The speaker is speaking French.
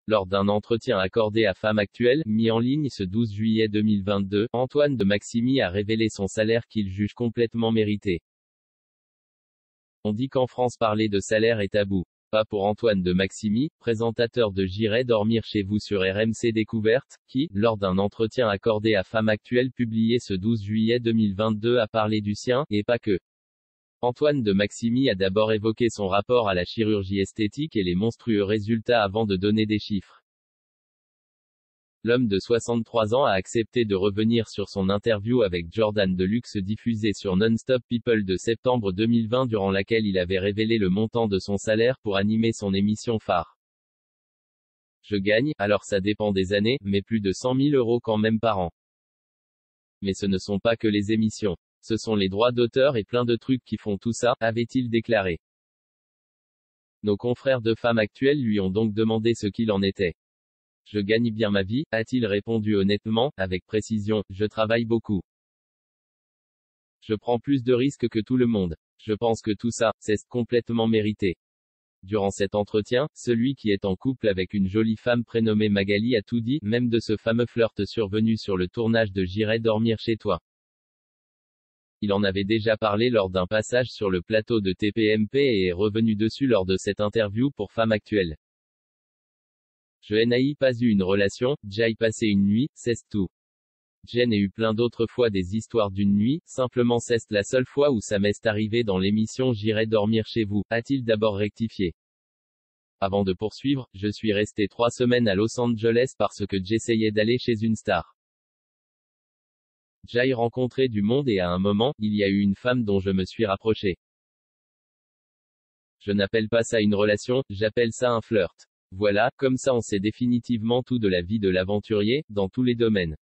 Lors d'un entretien accordé à Femme Actuelle, mis en ligne ce 12 juillet 2022, Antoine de Maximi a révélé son salaire qu'il juge complètement mérité. On dit qu'en France parler de salaire est tabou. Pas pour Antoine de Maximi, présentateur de J'irai dormir chez vous sur RMC Découverte, qui, lors d'un entretien accordé à Femme Actuelle publié ce 12 juillet 2022 a parlé du sien, et pas que. Antoine de Maximi a d'abord évoqué son rapport à la chirurgie esthétique et les monstrueux résultats avant de donner des chiffres. L'homme de 63 ans a accepté de revenir sur son interview avec Jordan Deluxe diffusée sur Non-Stop People de septembre 2020 durant laquelle il avait révélé le montant de son salaire pour animer son émission phare. Je gagne, alors ça dépend des années, mais plus de 100 000 € quand même par an. Mais ce ne sont pas que les émissions. Ce sont les droits d'auteur et plein de trucs qui font tout ça, avait-il déclaré. Nos confrères de Femme Actuelle lui ont donc demandé ce qu'il en était. Je gagne bien ma vie, a-t-il répondu honnêtement, avec précision, je travaille beaucoup. Je prends plus de risques que tout le monde. Je pense que tout ça, c'est complètement mérité. Durant cet entretien, celui qui est en couple avec une jolie femme prénommée Magali a tout dit, même de ce fameux flirt survenu sur le tournage de J'irai dormir chez toi. Il en avait déjà parlé lors d'un passage sur le plateau de TPMP et est revenu dessus lors de cette interview pour Femme Actuelle. Je n'ai pas eu une relation, j'ai passé une nuit, c'est tout. J'ai eu plein d'autres fois des histoires d'une nuit, simplement c'est la seule fois où ça m'est arrivé dans l'émission J'irai dormir chez vous, a-t-il d'abord rectifié. Avant de poursuivre, je suis resté 3 semaines à Los Angeles parce que j'essayais d'aller chez une star. J'ai rencontré du monde et à un moment, il y a eu une femme dont je me suis rapproché. Je n'appelle pas ça une relation, j'appelle ça un flirt. Voilà, comme ça on sait définitivement tout de la vie de l'aventurier, dans tous les domaines.